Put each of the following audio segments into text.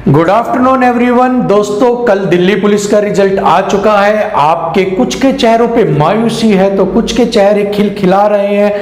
Good afternoon everyone. दोस्तों, कल Delhi police का रिजल्ट आ चुका है। आपके कुछ के चेहरों पे मायूसी है तो कुछ के चेहरे खिलखिला रहे हैं,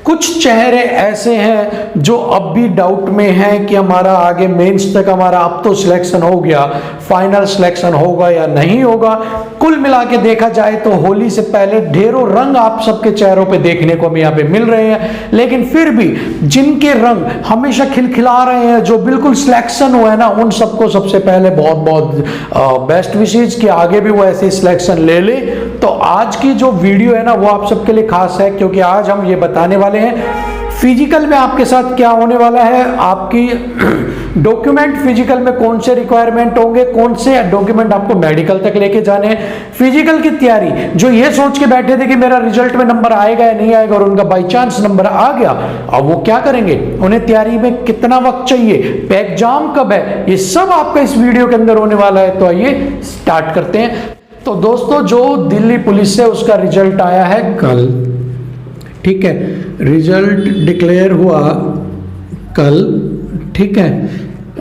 कुछ चेहरे ऐसे हैं जो अब भी डाउट में हैं कि हमारा आगे मेंस तक हमारा अब तो सिलेक्शन हो गया, फाइनल सिलेक्शन होगा या नहीं होगा। कुल मिला के देखा जाए तो होली से पहले ढेरों रंग आप सबके चेहरों पे देखने को हमें यहाँ पे मिल रहे हैं, लेकिन फिर भी जिनके रंग हमेशा खिलखिला रहे हैं, जो बिल्कुल सिलेक्शन हुआ है ना, उन सबको सबसे पहले बहुत बहुत बेस्ट विशेज कि आगे भी वो ऐसे सिलेक्शन ले ले। तो आज की जो वीडियो है ना, वो आप सबके लिए खास है, क्योंकि आज हम ये बताने वाले हैं फिजिकल में आपके साथ क्या होने वाला है। आपकी डॉक्यूमेंट फिजिकल में कौन से रिक्वायरमेंट होंगे, कौन से डॉक्यूमेंट आपको मेडिकल तक लेके जाने हैं। फिजिकल की तैयारी जो ये सोच के बैठे थे कि मेरा रिजल्ट में नंबर आएगा या नहीं आएगा, और उनका बाई चांस नंबर आ गया, अब वो क्या करेंगे, उन्हें तैयारी में कितना वक्त चाहिए, एग्जाम कब है, ये सब आपका इस वीडियो के अंदर होने वाला है। तो आइए स्टार्ट करते हैं। तो दोस्तों, जो दिल्ली पुलिस से उसका रिजल्ट आया है कल, ठीक है, रिजल्ट डिक्लेयर हुआ कल, ठीक है,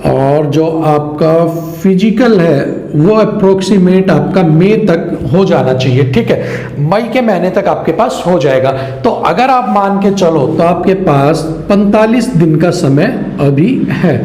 और जो आपका फिजिकल है वो अप्रोक्सीमेट आपका मई तक हो जाना चाहिए, ठीक है, मई के महीने तक आपके पास हो जाएगा। तो अगर आप मान के चलो तो आपके पास 45 दिन का समय अभी है,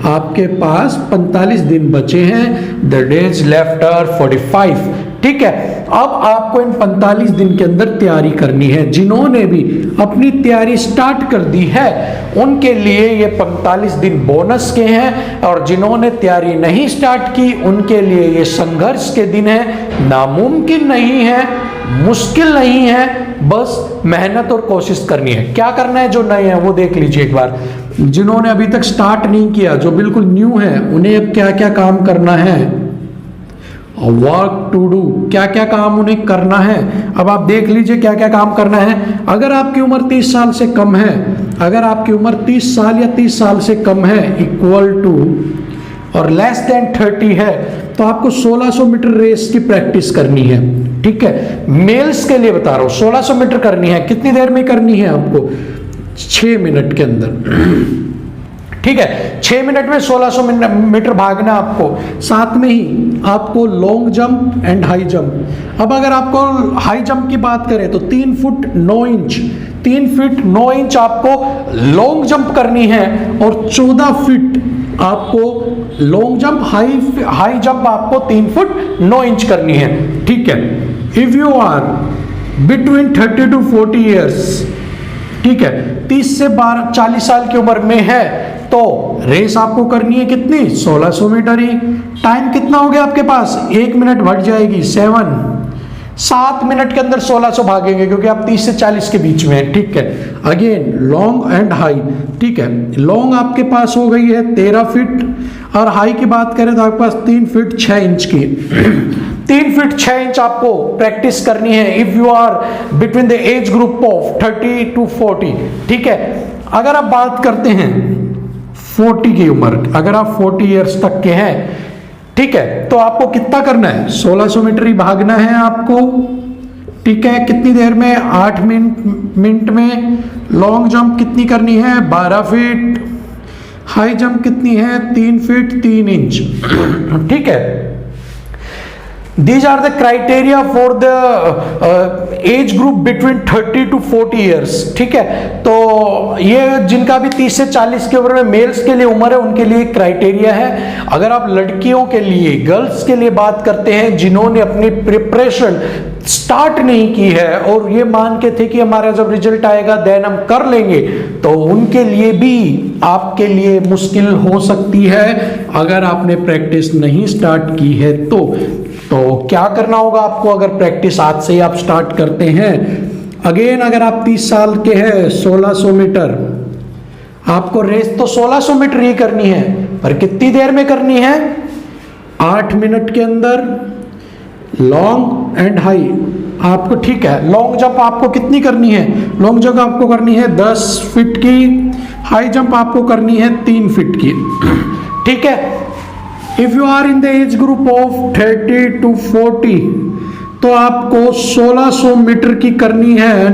आपके पास 45 दिन बचे हैं। द डेज लेफ्ट आर 45, ठीक है। अब आपको इन 45 दिन के अंदर तैयारी करनी है। जिन्होंने भी अपनी तैयारी स्टार्ट कर दी है उनके लिए ये 45 दिन बोनस के हैं, और जिन्होंने तैयारी नहीं स्टार्ट की उनके लिए ये संघर्ष के दिन है। नामुमकिन नहीं है, मुश्किल नहीं है, बस मेहनत और कोशिश करनी है। क्या करना है, जो नए हैं वो देख लीजिए एक बार। जिन्होंने अभी तक स्टार्ट नहीं किया, जो बिल्कुल न्यू है, उन्हें अब क्या क्या काम करना है, वर्क टू डू, क्या क्या काम उन्हें करना है। अब आप देख लीजिए क्या क्या काम करना है। अगर आपकी उम्र 30 साल से कम है, अगर आपकी उम्र 30 साल या 30 साल से कम है, इक्वल टू और लेस देन 30 है, तो आपको 1600 मीटर रेस की प्रैक्टिस करनी है, ठीक है। मेल्स के लिए बता रहा हूं, 1600 मीटर करनी है। कितनी देर में करनी है आपको? 6 मिनट के अंदर, ठीक है। 6 मिनट में 1600 मीटर भागना आपको। साथ में ही आपको long jump and high jump. अब अगर आपको हाई जंप की बात करें तो 3 फुट 9 इंच, 3 फीट 9 इंच आपको लॉन्ग जंप करनी है, और 14 फीट आपको लॉन्ग जंप, हाई जंप आपको 3 फुट 9 इंच करनी है, ठीक है। If you are between 30 to 40 years, ठीक है, 30 से 40 साल की उम्र में है, तो रेस आपको करनी है कितनी? 1600 मीटर ही। टाइम कितना हो गया आपके पास? 1 मिनट बढ़ जाएगी 7 मिनट के अंदर 1600 भागेंगे, क्योंकि आप 30 से 40 के बीच में है, ठीक है। अगेन लॉन्ग एंड हाई, ठीक है। लॉन्ग आपके पास हो गई है 13 फीट, और हाई की बात करें तो आपके पास 3 फीट 6 इंच की 3 फीट 6 इंच आपको प्रैक्टिस करनी है। If you are between the age group of 30 to 40, ठीक है। अगर आप बात करते हैं 40 की उम्र, अगर आप 40 ईयर्स तक के हैं, ठीक है, तो आपको कितना करना है? 1600 मीटर ही भागना है आपको, ठीक है। कितनी देर में? 8 मिनट में। लॉन्ग जंप कितनी करनी है? 12 फीट। हाई जंप कितनी है? 3 फीट 3 इंच, ठीक है। These are the criteria for the age group between 30 to 40 years, ठीक है। तो ये जिनका भी 30 से 40 की उम्र में मेल्स के लिए उम्र है, उनके लिए क्राइटेरिया है। अगर आप लड़कियों के लिए, गर्ल्स के लिए बात करते हैं, जिन्होंने अपनी प्रिपरेशन स्टार्ट नहीं की है और ये मान के थे कि हमारा जब रिजल्ट आएगा देन हम कर लेंगे, तो उनके लिए भी आपके लिए मुश्किल हो सकती है अगर आपने प्रैक्टिस नहीं स्टार्ट की है। तो क्या करना होगा आपको अगर प्रैक्टिस आज से ही आप स्टार्ट करते हैं? अगेन अगर आप 30 साल के हैं, 1600 मीटर आपको रेस तो 1600 मीटर ही करनी है, पर कितनी देर में करनी है? 8 मिनट के अंदर। लॉन्ग एंड हाई आपको, ठीक है। लॉन्ग जंप आपको कितनी करनी है? लॉन्ग जंप आपको करनी है 10 फीट की। हाई जंप आपको करनी है 3 फीट की, ठीक है। If you are in the age group of 30 to 40, तो आपको 1600 मीटर की करनी है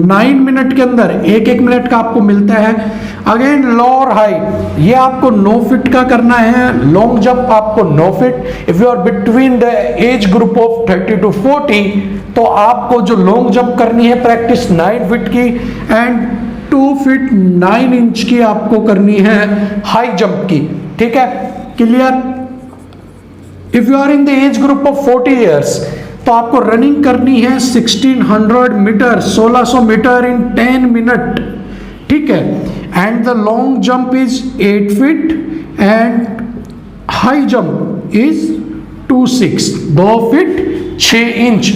9 मिनट के अंदर, एक एक मिनट का आपको मिलता है। अगेन लो और हाई, ये आपको 9 फीट का करना है। लॉन्ग जंप आपको 9 feet. If you are between the age group of 30 to 40 तो आपको जो लॉन्ग जंप करनी है प्रैक्टिस 9 फीट की एंड 2 फीट 9 इंच की आपको करनी है हाई जंप की। ठीक है, clear. If you are in the age group of 40 years तो आपको रनिंग करनी है 1600 मीटर, 1600 मीटर इन 10 मिनट। ठीक है, and the long jump is 8 feet and high jump is 2 feet 6 inch.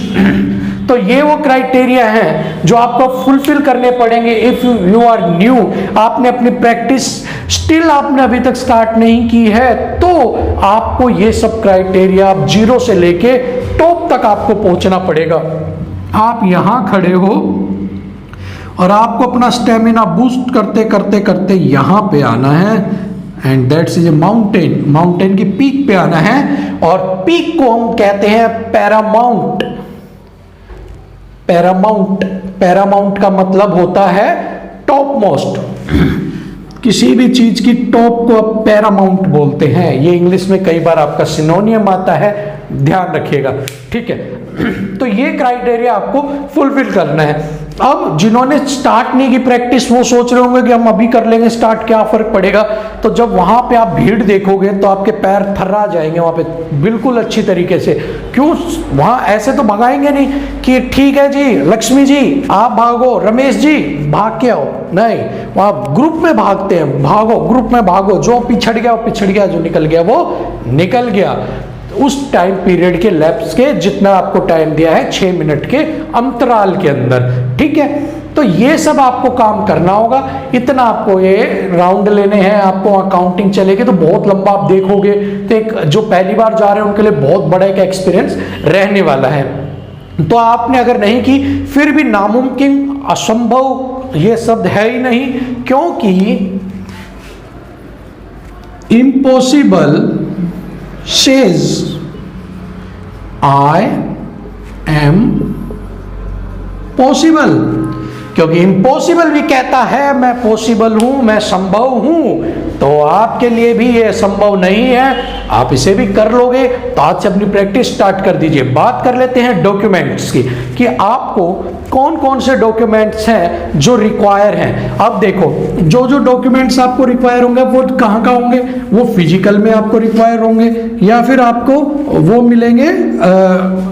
तो ये वो क्राइटेरिया हैं जो आपको फुलफिल करने पड़ेंगे इफ यू आर न्यू। आपने अपनी प्रैक्टिस स्टिल आपने अभी तक स्टार्ट नहीं की है तो आपको ये सब क्राइटेरिया आप 0 से लेके टॉप तक आपको पहुंचना पड़ेगा। आप यहां खड़े हो और आपको अपना स्टेमिना बूस्ट करते करते करते यहां पे आना है and that's is a mountain. Mountain की पीक पे आना है और पीक को हम कहते हैं पैरामाउंट। पैरामाउंट, पैरामाउंट का मतलब होता है टॉप मोस्ट। किसी भी चीज की टॉप को आप पैरामाउंट बोलते हैं। ये इंग्लिश में कई बार आपका सिनोनियम आता है, ध्यान रखिएगा। ठीक है, तो ये क्राइटेरिया आपको फुलफिल करना है। अब जिन्होंने स्टार्ट नहीं की प्रैक्टिस वो सोच रहे होंगे कि हम अभी कर लेंगे स्टार्ट, क्या फर्क पड़ेगा। तो जब वहां पे आप भीड़ देखोगे तो आपके पैर थर्रा जाएंगे वहां पे बिल्कुल अच्छी तरीके से। क्यों, वहां ऐसे तो भगाएंगे नहीं कि ठीक है जी लक्ष्मी जी आप भागो, रमेश जी भाग के आओ, नहीं, वहां ग्रुप में भागते हैं। भागो, ग्रुप में भागो, जो पिछड़ गया वो पिछड़ गया, जो निकल गया वो निकल गया। उस टाइम पीरियड के लैप्स के जितना आपको टाइम दिया है 6 मिनट के अंतराल के अंदर। ठीक है, तो ये सब आपको काम करना होगा। इतना आपको ये राउंड लेने हैं, आपको अकाउंटिंग चलेगी तो बहुत लंबा आप देखोगे तो एक जो पहली बार जा रहे हैं उनके लिए बहुत बड़ा एक एक्सपीरियंस रहने वाला है। तो आपने अगर नहीं की फिर भी नामुमकिन, असंभव ये शब्द है ही नहीं, क्योंकि impossible says I am possible, क्योंकि इम्पॉसिबल भी कहता है मैं पॉसिबल हूं, मैं संभव हूं। तो आपके लिए भी ये संभव नहीं है, आप इसे भी कर लोगे। तो आज से अपनी प्रैक्टिस स्टार्ट कर दीजिए। बात कर लेते हैं डॉक्यूमेंट्स की कि आपको कौन कौन से डॉक्यूमेंट्स हैं जो रिक्वायर हैं। अब देखो, जो जो डॉक्यूमेंट्स आपको रिक्वायर होंगे वो कहाँ कहाँ होंगे, वो फिजिकल में आपको रिक्वायर होंगे या फिर आपको वो मिलेंगे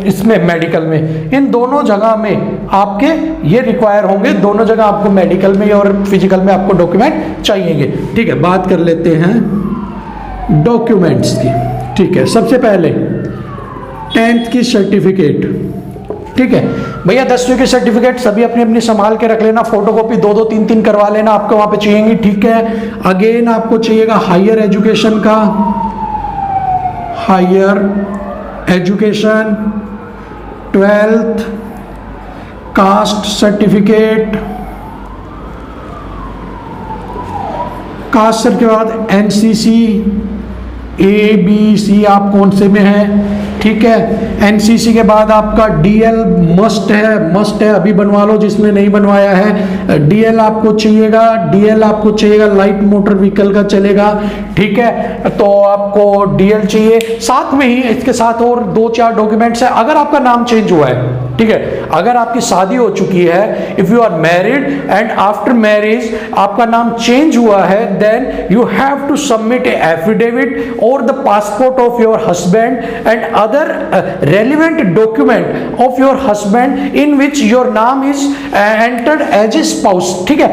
इसमें मेडिकल में। इन दोनों जगह में आपके ये रिक्वायर होंगे, दोनों जगह आपको मेडिकल में और फिजिकल में आपको डॉक्यूमेंट चाहिएंगे। ठीक है, बात कर लेते हैं डॉक्यूमेंट्स की। ठीक है, सबसे पहले 10th की सर्टिफिकेट। ठीक है भैया, 10वीं की सर्टिफिकेट सभी अपनी अपनी संभाल के रख लेना, फोटोकॉपी 2-2 3-3 करवा लेना, आपको वहां पे चाहिएंगी। ठीक है, अगेन आपको चाहिएगा हायर एजुकेशन का, higher education, 12th caste certificate, caste certificate के बाद एनसीसी, ABC आप कौन से में है। ठीक है, एनसीसी के बाद आपका डीएल मस्ट है, अभी बनवा लो जिसने नहीं बनवाया है। डीएल आपको चाहिएगा, डीएल आपको चाहिएगा, लाइट मोटर व्हीकल का चलेगा। ठीक है, तो आपको डीएल चाहिए। साथ में ही इसके साथ और 2-4 डॉक्यूमेंट्स है। अगर आपका नाम चेंज हुआ है, ठीक है, अगर आपकी शादी हो चुकी है, if you are married and after marriage आपका नाम चेंज हुआ है, then you have to submit a affidavit और the passport of your husband and other relevant document of your husband in which your नाम is entered as a spouse. ठीक है,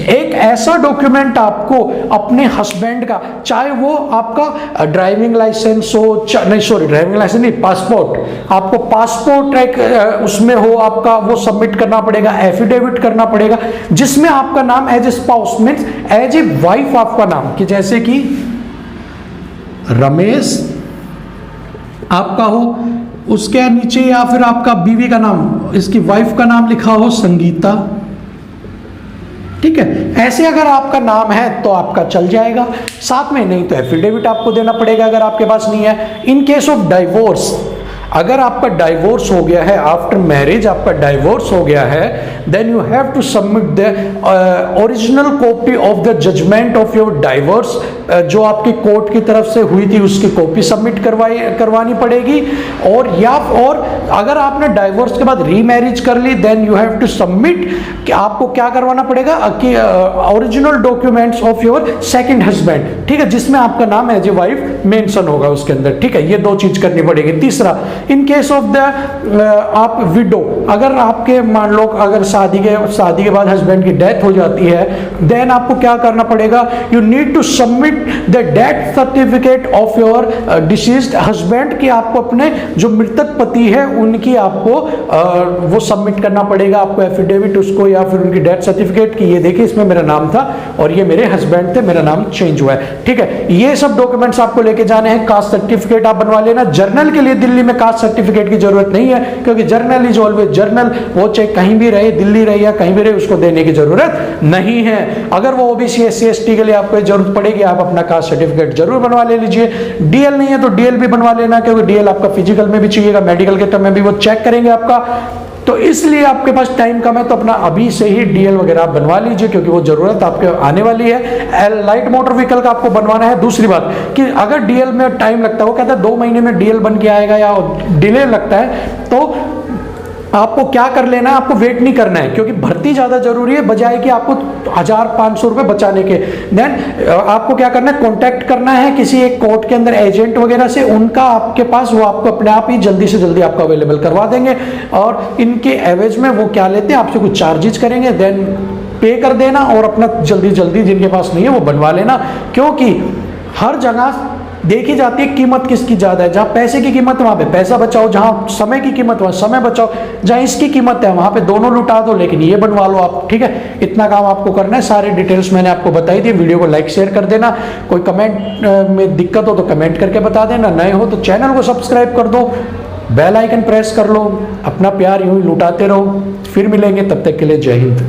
एक ऐसा डॉक्यूमेंट आपको अपने हस्बैंड का, चाहे वो आपका ड्राइविंग लाइसेंस हो, नहीं सॉरी ड्राइविंग लाइसेंस नहीं, पासपोर्ट, आपको पासपोर्ट एक उसमें हो आपका, वो सबमिट करना पड़ेगा, एफिडेविट करना पड़ेगा जिसमें आपका नाम as a spouse means as a wife आपका नाम, कि जैसे कि रमेश आपका हो, उसके नीचे या फिर आपका बीवी का नाम, इसकी वाइफ का नाम लिखा हो संगीता। ठीक है, ऐसे अगर आपका नाम है तो आपका चल जाएगा, साथ में नहीं तो एफिडेविट आपको देना पड़ेगा अगर आपके पास नहीं है। इन केस ऑफ डाइवोर्स, अगर आपका डाइवोर्स हो गया है, आफ्टर मैरिज आपका डाइवोर्स हो गया है, then you have to submit the original copy of the judgement of your divorce, जो आपकी कोर्ट की तरफ से हुई थी उसकी कॉपी सबमिट करवानी पड़ेगी। और अगर आपने डाइवोर्स के बाद रीमैरिज कर ली, then you have to submit कि आपको क्या करवाना पड़ेगा कि original documents of your second husband, ठीक है, जिसमें आपका नाम एज ए वाइफ मेंशन होगा उसके अंदर, ठीक है। ये दो चीज करनी पड़ेगी। तीसरा, इन केस ऑफ द आप विडो, अगर आपके मान लो अगर शादी के बाद हस्बैंड की डेथ हो जाती है, देन आपको क्या करना पड़ेगा, you need to submit the death certificate of your deceased husband, कि आपको अपने जो मृतक पति है उनकी आपको वो सबमिट करना पड़ेगा, आपको एफिडेविट उसको या फिर उनकी डेथ सर्टिफिकेट की ये देखिए इसमें मेरा नाम था और ये मेरे हस्बैंड थे, मेरा नाम चेंज हुआ है, ठीक है। ये सब डॉक्यूमेंट्स आपको लेके जाने हैं। कास्ट सर्टिफिकेट आप बनवा लेना। जर्नल के लिए दिल्ली में कास्ट सर्टिफिकेट की जरूरत नहीं है, क्योंकि जर्नल इज ऑलवेज जर्नल, वो चाहे कहीं भी रहे, दिल्ली रहे या कहीं भी रहे, उसको देने की जरूरत नहीं है। अगर वो ओबीसी SC ST के लिए आपको जरूरत पड़ेगी, आप अपना कास्ट सर्टिफिकेट जरूर बनवा ले लीजिए। डीएल नहीं है तो डीएल भी बनवा लेना, क्योंकि डीएल आपका फिजिकल में भी चाहिएगा, मेडिकल के टर्म में भी वो चेक करेंगे आपका, तो इसलिए आपके पास टाइम कम है तो अपना अभी से ही डीएल वगैरह आप बनवा लीजिए, क्योंकि वो जरूरत आपके आने वाली है। लाइट मोटर व्हीकल का आपको बनवाना है। दूसरी बात कि अगर डीएल में टाइम लगता है, वो कहता है 2 महीने में डीएल बन के आएगा या डिले लगता है, तो आपको क्या कर लेना है, आपको वेट नहीं करना है, क्योंकि भर्ती ज्यादा जरूरी है, बजाय कि आपको 1500 रुपए बचाने के। देन आपको क्या करना है, कांटेक्ट करना है किसी एक कोर्ट के अंदर एजेंट वगैरह से, उनका आपके पास, वो आपको अपने आप ही जल्दी से जल्दी आपको अवेलेबल करवा देंगे, और इनके एवज में वो क्या लेते हैं, आपसे कुछ चार्जेस करेंगे, देन पे कर देना और अपना जल्दी जल्दी जिनके पास नहीं है वो बनवा लेना। क्योंकि हर जगह देखी जाती है कीमत किसकी ज्यादा है, जहां पैसे की कीमत वहां पे पैसा बचाओ, जहां समय की कीमत वहां समय बचाओ, जहां इसकी कीमत है वहां पे दोनों लुटा दो, लेकिन ये बनवा लो आप, ठीक है। इतना काम आपको करना है। सारे डिटेल्स मैंने आपको बताई थी। वीडियो को लाइक शेयर कर देना। कोई कमेंट में दिक्कत हो तो कमेंट करके बता देना, नए हो तो चैनल को सब्सक्राइब कर दो, बेल आइकन प्रेस कर लो। अपना प्यार यूं ही लुटाते रहो। फिर मिलेंगे, तब तक के लिए जय हिंद।